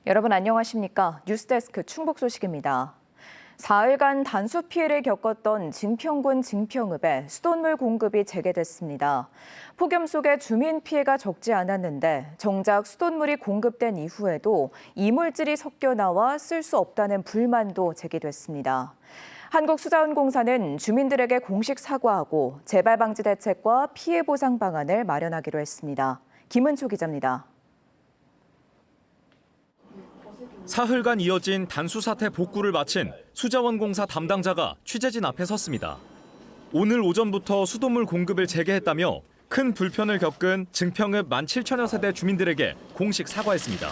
여러분 안녕하십니까? 뉴스데스크 충북 소식입니다. 사흘간 단수 피해를 겪었던 증평군 증평읍에 수돗물 공급이 재개됐습니다. 폭염 속에 주민 피해가 적지 않았는데 정작 수돗물이 공급된 이후에도 이물질이 섞여 나와 쓸 수 없다는 불만도 제기됐습니다. 한국수자원공사는 주민들에게 공식 사과하고 재발 방지 대책과 피해 보상 방안을 마련하기로 했습니다. 김은초 기자입니다. 사흘간 이어진 단수 사태 복구를 마친 수자원공사 담당자가 취재진 앞에 섰습니다. 오늘 오전부터 수돗물 공급을 재개했다며 큰 불편을 겪은 증평읍 17,000여 세대 주민들에게 공식 사과했습니다.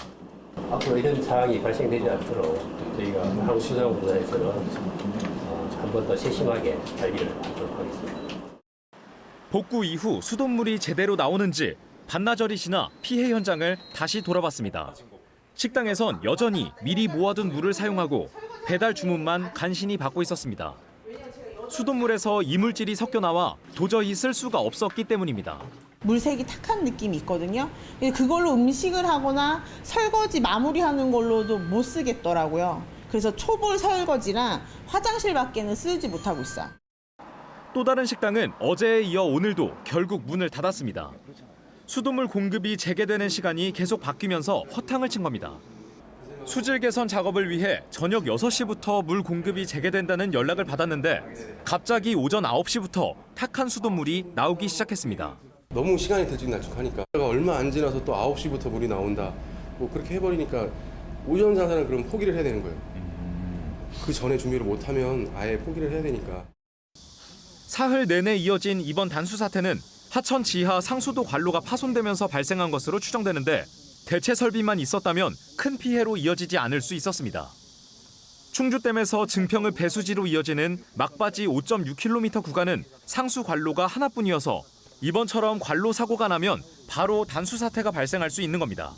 앞으로 이런 상황이 발생되지 않도록 저희가 한국수자원공사에서는 한 번 더 세심하게 관리를 하도록 하겠습니다. 복구 이후 수돗물이 제대로 나오는지 반나절이 지나 피해 현장을 다시 돌아봤습니다. 식당에선 여전히 미리 모아둔 물을 사용하고 배달 주문만 간신히 받고 있었습니다. 수돗물에서 이물질이 섞여 나와 도저히 쓸 수가 없었기 때문입니다. 물색이 탁한 느낌이 있거든요. 그걸로 음식을 하거나 설거지 마무리하는 걸로도 못 쓰겠더라고요. 그래서 초볼 설거지랑 화장실밖에는 쓰지 못하고 있어요. 또 다른 식당은 어제에 이어 오늘도 결국 문을 닫았습니다. 수돗물 공급이 재개되는 시간이 계속 바뀌면서 허탕을 친 겁니다. 수질 개선 작업을 위해 저녁 6시부터 물 공급이 재개된다는 연락을 받았는데 갑자기 오전 9시부터 탁한 수돗물이 나오기 시작했습니다. 너무 시간이 들쭉날쭉하니까 얼마 안 지나서 또 9시부터 물이 나온다. 뭐 그렇게 해버리니까 오전 장사는 그럼 포기를 해야 되는 거예요. 그 전에 준비를 못하면 아예 포기를 해야 되니까. 사흘 내내 이어진 이번 단수 사태는 하천 지하 상수도 관로가 파손되면서 발생한 것으로 추정되는데 대체 설비만 있었다면 큰 피해로 이어지지 않을 수 있었습니다. 충주댐에서 증평읍 배수지로 이어지는 막바지 5.6km 구간은 상수 관로가 하나뿐이어서 이번처럼 관로 사고가 나면 바로 단수 사태가 발생할 수 있는 겁니다.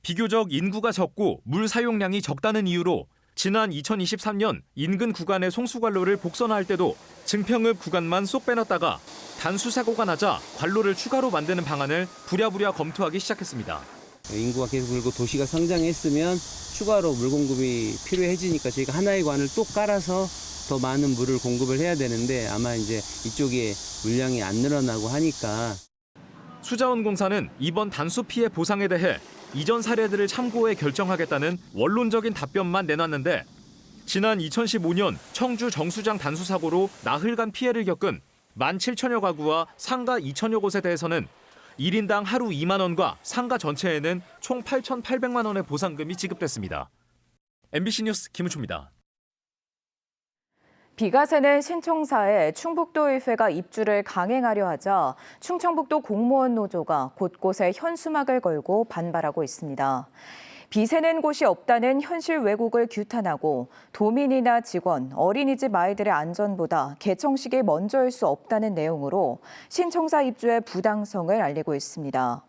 비교적 인구가 적고 물 사용량이 적다는 이유로 지난 2023년 인근 구간의 송수관로를 복선화할 때도 증평읍 구간만 쏙 빼놨다가 단수 사고가 나자 관로를 추가로 만드는 방안을 부랴부랴 검토하기 시작했습니다. 인구가 계속 늘고 도시가 성장했으면 추가로 물 공급이 필요해지니까 저희가 하나의 관을 또 깔아서 더 많은 물을 공급을 해야 되는데 아마 이제 이쪽에 물량이 안 늘어나고 하니까. 수자원공사는 이번 단수 피해 보상에 대해 이전 사례들을 참고해 결정하겠다는 원론적인 답변만 내놨는데 지난 2015년 청주 정수장 단수 사고로 나흘간 피해를 겪은 17,000여 가구와 상가 2,000여 곳에 대해서는 1인당 하루 2만 원과 상가 전체에는 총 8,800만 원의 보상금이 지급됐습니다. MBC 뉴스 김우초입니다. 비가 새는 신청사에 충북도의회가 입주를 강행하려 하자 충청북도 공무원 노조가 곳곳에 현수막을 걸고 반발하고 있습니다. 비 새는 곳이 없다는 현실 왜곡을 규탄하고 도민이나 직원, 어린이집 아이들의 안전보다 개청식이 먼저일 수 없다는 내용으로 신청사 입주의 부당성을 알리고 있습니다.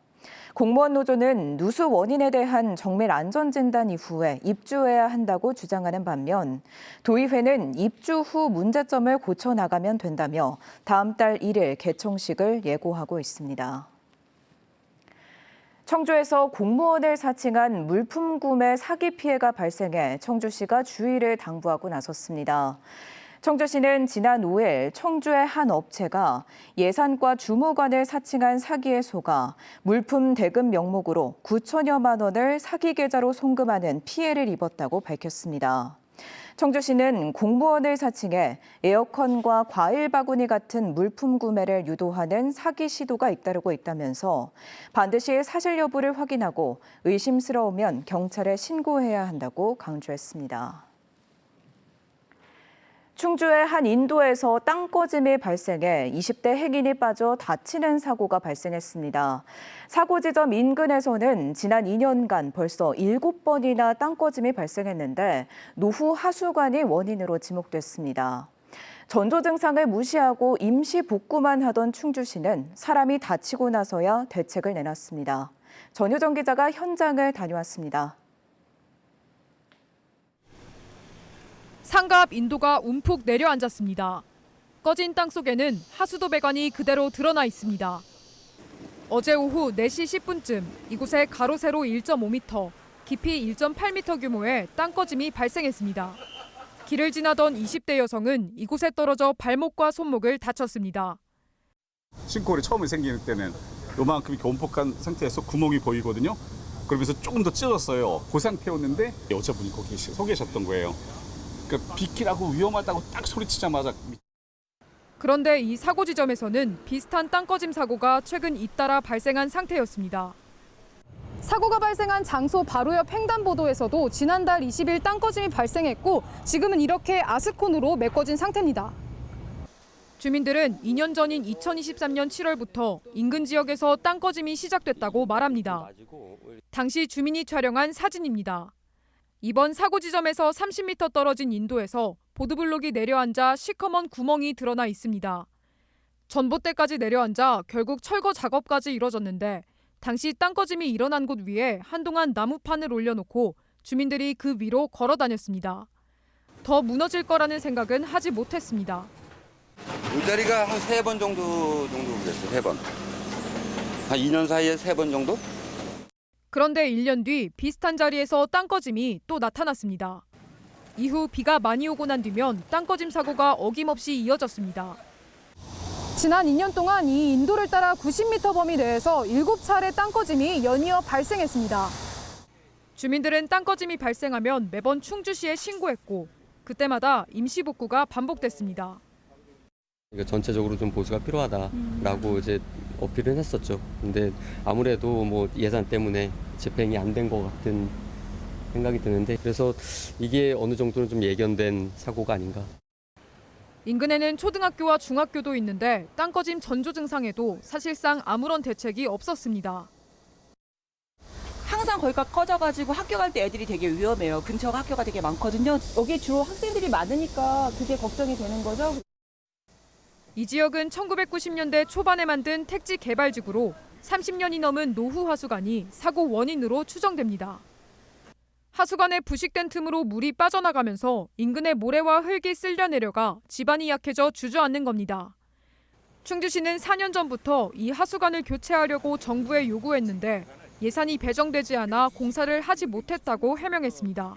공무원 노조는 누수 원인에 대한 정밀 안전진단 이후에 입주해야 한다고 주장하는 반면 도의회는 입주 후 문제점을 고쳐나가면 된다며 다음 달 1일 개청식을 예고하고 있습니다. 청주에서 공무원을 사칭한 물품 구매 사기 피해가 발생해 청주시가 주의를 당부하고 나섰습니다. 청주시는 지난 5일 청주의 한 업체가 예산과 주무관을 사칭한 사기에 속아 물품 대금 명목으로 9천여만 원을 사기 계좌로 송금하는 피해를 입었다고 밝혔습니다. 청주시는 공무원을 사칭해 에어컨과 과일 바구니 같은 물품 구매를 유도하는 사기 시도가 잇따르고 있다면서 반드시 사실 여부를 확인하고 의심스러우면 경찰에 신고해야 한다고 강조했습니다. 충주의 한 인도에서 땅꺼짐이 발생해 20대 행인이 빠져 다치는 사고가 발생했습니다. 사고 지점 인근에서는 지난 2년간 벌써 7번이나 땅꺼짐이 발생했는데 노후 하수관이 원인으로 지목됐습니다. 전조 증상을 무시하고 임시 복구만 하던 충주시는 사람이 다치고 나서야 대책을 내놨습니다. 전효정 기자가 현장을 다녀왔습니다. 상가 앞 인도가 움푹 내려앉았습니다. 꺼진 땅 속에는 하수도 배관이 그대로 드러나 있습니다. 어제 오후 4시 10분쯤 이곳에 가로 세로 1.5m, 깊이 1.8m 규모의 땅꺼짐이 발생했습니다. 길을 지나던 20대 여성은 이곳에 떨어져 발목과 손목을 다쳤습니다. 신골이 처음에 생길 때는 요만큼 이렇게 온폭한 상태에서 구멍이 보이거든요. 그러면서 조금 더 찢어졌어요. 그 상태였는데 여자분이 거기 서 계셨던 거예요. 그러니까 비키라고 위험하다고 딱 소리치자마자. 그런데 이 사고 지점에서는 비슷한 땅꺼짐 사고가 최근 잇따라 발생한 상태였습니다. 사고가 발생한 장소 바로 옆 횡단보도에서도 지난달 20일 땅꺼짐이 발생했고 지금은 이렇게 아스콘으로 메꿔진 상태입니다. 주민들은 2년 전인 2023년 7월부터 인근 지역에서 땅꺼짐이 시작됐다고 말합니다. 당시 주민이 촬영한 사진입니다. 이번 사고 지점에서 30m 떨어진 인도에서 보드블록이 내려앉아 시커먼 구멍이 드러나 있습니다. 전봇대까지 내려앉아 결국 철거 작업까지 이뤄졌는데 당시 땅꺼짐이 일어난 곳 위에 한동안 나무판을 올려놓고 주민들이 그 위로 걸어 다녔습니다. 더 무너질 거라는 생각은 하지 못했습니다. 이 자리가 한 3번 정도 그랬어요. 3번. 한 2년 사이에 3번 정도? 그런데 1년 뒤 비슷한 자리에서 땅꺼짐이 또 나타났습니다. 이후 비가 많이 오고 난 뒤면 땅꺼짐 사고가 어김없이 이어졌습니다. 지난 2년 동안 이 인도를 따라 90m 범위 내에서 7차례 땅꺼짐이 연이어 발생했습니다. 주민들은 땅꺼짐이 발생하면 매번 충주시에 신고했고 그때마다 임시 복구가 반복됐습니다. 이거 전체적으로 좀 보수가 필요하다라고 이제 어필은 했었죠. 근데 아무래도 뭐 예산 때문에 집행이 안 된 것 같은 생각이 드는데 그래서 이게 어느 정도는 좀 예견된 사고가 아닌가. 인근에는 초등학교와 중학교도 있는데 땅꺼짐 전조 증상에도 사실상 아무런 대책이 없었습니다. 항상 거기가 꺼져가지고 학교 갈 때 애들이 되게 위험해요. 근처가 학교가 되게 많거든요. 여기 주로 학생들이 많으니까 그게 걱정이 되는 거죠. 이 지역은 1990년대 초반에 만든 택지 개발지구로 30년이 넘은 노후 하수관이 사고 원인으로 추정됩니다. 하수관에 부식된 틈으로 물이 빠져나가면서 인근의 모래와 흙이 쓸려 내려가 집안이 약해져 주저앉는 겁니다. 충주시는 4년 전부터 이 하수관을 교체하려고 정부에 요구했는데 예산이 배정되지 않아 공사를 하지 못했다고 해명했습니다.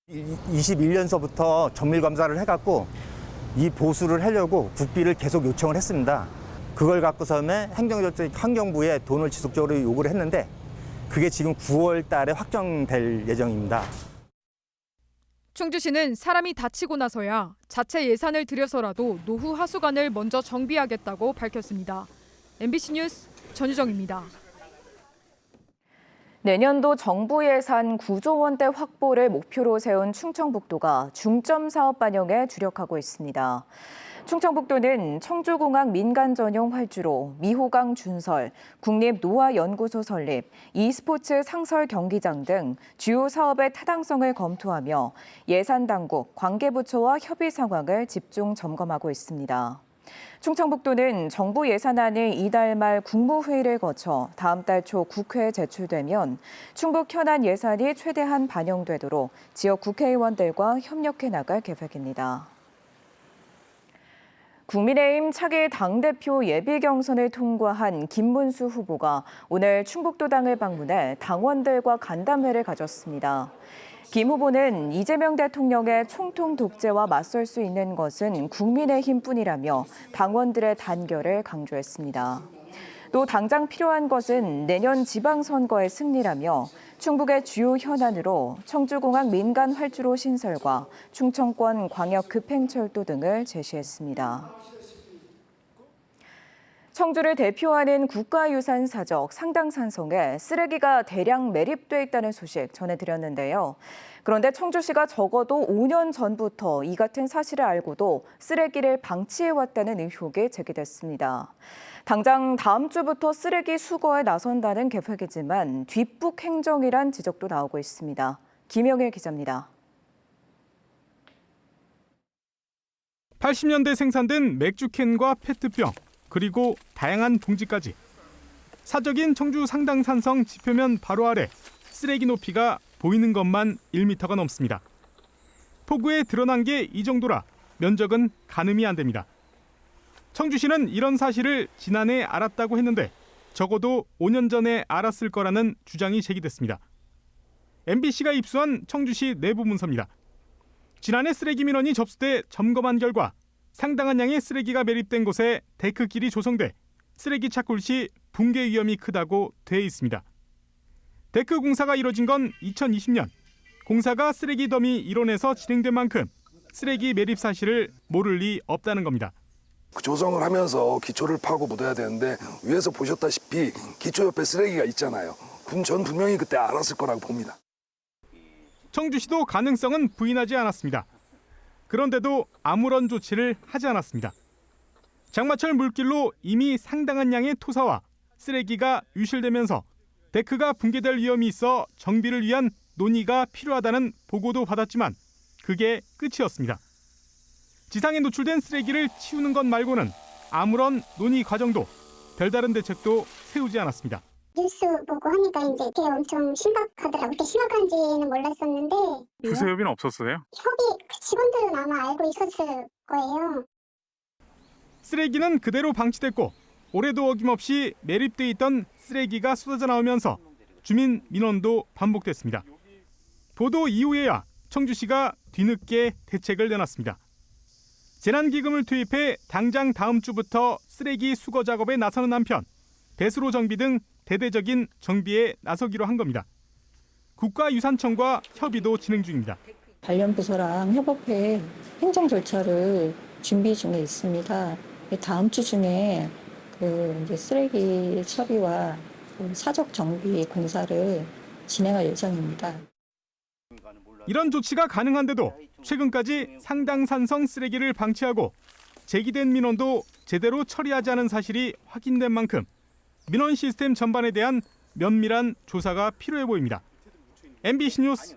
21년서부터 정밀 검사를 해갖고 이 보수를 하려고 국비를 계속 요청을 했습니다. 그걸 갖고서는 환경부에 돈을 지속적으로 요구를 했는데 그게 지금 9월 달에 확정될 예정입니다. 충주시는 사람이 다치고 나서야 자체 예산을 들여서라도 노후 하수관을 먼저 정비하겠다고 밝혔습니다. MBC 뉴스 전유정입니다. 내년도 정부 예산 9조 원대 확보를 목표로 세운 충청북도가 중점 사업 반영에 주력하고 있습니다. 충청북도는 청주공항 민간 전용 활주로, 미호강 준설, 국립노화연구소 설립, e스포츠 상설 경기장 등 주요 사업의 타당성을 검토하며 예산 당국, 관계부처와 협의 상황을 집중 점검하고 있습니다. 충청북도는 정부 예산안이 이달 말 국무회의를 거쳐 다음 달 초 국회에 제출되면 충북 현안 예산이 최대한 반영되도록 지역 국회의원들과 협력해 나갈 계획입니다. 국민의힘 차기 당대표 예비 경선을 통과한 김문수 후보가 오늘 충북도당을 방문해 당원들과 간담회를 가졌습니다. 김 후보는 이재명 대통령의 총통 독재와 맞설 수 있는 것은 국민의힘뿐이라며 당원들의 단결을 강조했습니다. 또 당장 필요한 것은 내년 지방선거의 승리라며 충북의 주요 현안으로 청주공항 민간 활주로 신설과 충청권 광역 급행철도 등을 제시했습니다. 청주를 대표하는 국가유산 사적 상당산성에 쓰레기가 대량 매립돼 있다는 소식 전해드렸는데요. 그런데 청주시가 적어도 5년 전부터 이 같은 사실을 알고도 쓰레기를 방치해왔다는 의혹이 제기됐습니다. 당장 다음 주부터 쓰레기 수거에 나선다는 계획이지만 뒷북 행정이란 지적도 나오고 있습니다. 김영일 기자입니다. 80년대 생산된 맥주캔과 페트병, 그리고 다양한 봉지까지. 사적인 청주 상당산성 지표면 바로 아래 쓰레기 높이가 보이는 것만 1m가 넘습니다. 폭우에 드러난 게 이 정도라 면적은 가늠이 안 됩니다. 청주시는 이런 사실을 지난해 알았다고 했는데 적어도 5년 전에 알았을 거라는 주장이 제기됐습니다. MBC가 입수한 청주시 내부 문서입니다. 지난해 쓰레기 민원이 접수돼 점검한 결과 상당한 양의 쓰레기가 매립된 곳에 데크길이 조성돼 쓰레기 착굴 시 붕괴 위험이 크다고 돼 있습니다. 데크 공사가 이뤄진 건 2020년. 공사가 쓰레기 더미 이론에서 진행된 만큼 쓰레기 매립 사실을 모를 리 없다는 겁니다. 조성을 하면서 기초를 파고 묻어야 되는데 위에서 보셨다시피 기초 옆에 쓰레기가 있잖아요. 전 분명히 그때 알았을 거라고 봅니다. 청주시도 가능성은 부인하지 않았습니다. 그런데도 아무런 조치를 하지 않았습니다. 장마철 물길로 이미 상당한 양의 토사와 쓰레기가 유실되면서 데크가 붕괴될 위험이 있어 정비를 위한 논의가 필요하다는 보고도 받았지만 그게 끝이었습니다. 지상에 노출된 쓰레기를 치우는 것 말고는 아무런 논의 과정도 별다른 대책도 세우지 않았습니다. 뉴스 보고 하니까 이제 이게 엄청 심각하더라고요. 그렇게 심각한지는 몰랐었는데. 부서 협의는 없었어요? 협의 직원들은 아마 알고 있었을 거예요. 쓰레기는 그대로 방치됐고 올해도 어김없이 매립돼 있던 쓰레기가 쏟아져 나오면서 주민 민원도 반복됐습니다. 보도 이후에야 청주시가 뒤늦게 대책을 내놨습니다. 재난기금을 투입해 당장 다음 주부터 쓰레기 수거 작업에 나서는 한편 배수로 정비 등 대대적인 정비에 나서기로 한 겁니다. 국가유산청과 협의도 진행 중입니다. 관련 부서랑 협업해 행정 절차를 준비 중에 있습니다. 다음 주 중에 이제 쓰레기 처리와 사적 정비 공사를 진행할 예정입니다. 이런 조치가 가능한데도 최근까지 상당산성 쓰레기를 방치하고 제기된 민원도 제대로 처리하지 않은 사실이 확인된 만큼 민원 시스템 전반에 대한 면밀한 조사가 필요해 보입니다. MBC 뉴스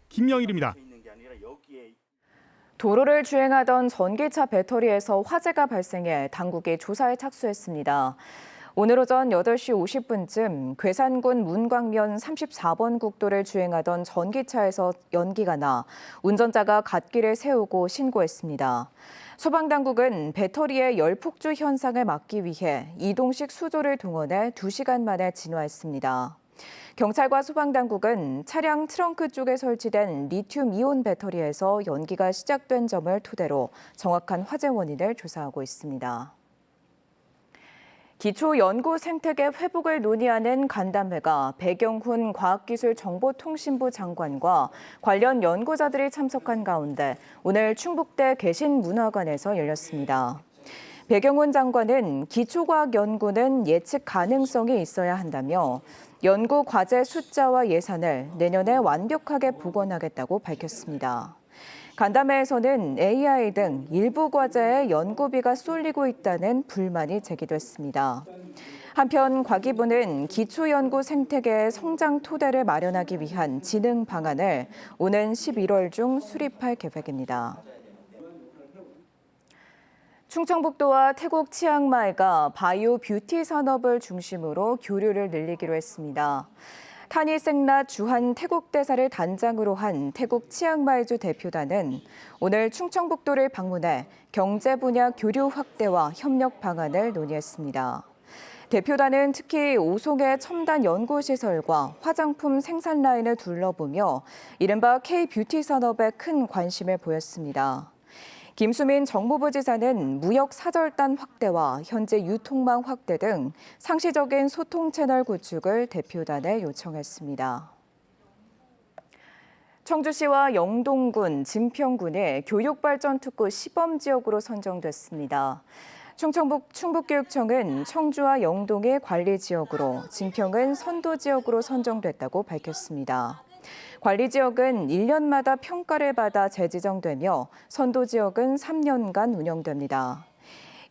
김영일입니다. 도로를 주행하던 전기차 배터리에서 화재가 발생해 당국이 조사에 착수했습니다. 오늘 오전 8시 50분쯤 괴산군 문광면 34번 국도를 주행하던 전기차에서 연기가 나 운전자가 갓길에 세우고 신고했습니다. 소방당국은 배터리의 열폭주 현상을 막기 위해 이동식 수조를 동원해 2시간 만에 진화했습니다. 경찰과 소방당국은 차량 트렁크 쪽에 설치된 리튬이온 배터리에서 연기가 시작된 점을 토대로 정확한 화재 원인을 조사하고 있습니다. 기초 연구 생태계 회복을 논의하는 간담회가 배경훈 과학기술정보통신부 장관과 관련 연구자들이 참석한 가운데 오늘 충북대 개신문화관에서 열렸습니다. 배경훈 장관은 기초과학 연구는 예측 가능성이 있어야 한다며 연구 과제 숫자와 예산을 내년에 완벽하게 복원하겠다고 밝혔습니다. 간담회에서는 AI 등 일부 과제에 연구비가 쏠리고 있다는 불만이 제기됐습니다. 한편 과기부는 기초연구 생태계의 성장 토대를 마련하기 위한 진흥 방안을 오는 11월 중 수립할 계획입니다. 충청북도와 태국 치앙마이가 바이오 뷰티 산업을 중심으로 교류를 늘리기로 했습니다. 타니생라 주한 태국 대사를 단장으로 한 태국 치앙마이주 대표단은 오늘 충청북도를 방문해 경제 분야 교류 확대와 협력 방안을 논의했습니다. 대표단은 특히 오송의 첨단 연구시설과 화장품 생산 라인을 둘러보며 이른바 K-뷰티 산업에 큰 관심을 보였습니다. 김수민 정무부 지사는 무역 사절단 확대와 현재 유통망 확대 등 상시적인 소통 채널 구축을 대표단에 요청했습니다. 청주시와 영동군, 증평군이 교육발전특구 시범지역으로 선정됐습니다. 충북교육청은 청주와 영동이 관리지역으로, 증평은 선도지역으로 선정됐다고 밝혔습니다. 관리지역은 1년마다 평가를 받아 재지정되며 선도지역은 3년간 운영됩니다.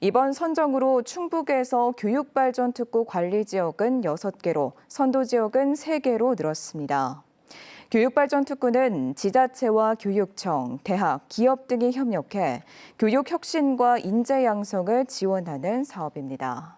이번 선정으로 충북에서 교육발전특구 관리지역은 6개로, 선도지역은 3개로 늘었습니다. 교육발전특구는 지자체와 교육청, 대학, 기업 등이 협력해 교육 혁신과 인재 양성을 지원하는 사업입니다.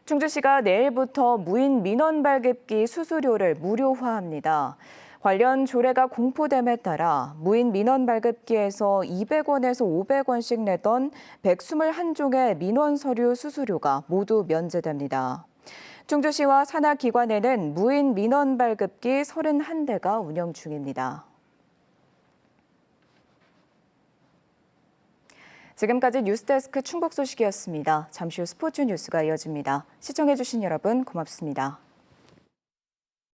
충주시가 내일부터 무인 민원 발급기 수수료를 무료화합니다. 관련 조례가 공포됨에 따라 무인 민원 발급기에서 200원에서 500원씩 내던 121종의 민원 서류 수수료가 모두 면제됩니다. 충주시와 산하기관에는 무인 민원 발급기 31대가 운영 중입니다. 지금까지 뉴스데스크 충북 소식이었습니다. 잠시 후 스포츠 뉴스가 이어집니다. 시청해주신 여러분 고맙습니다.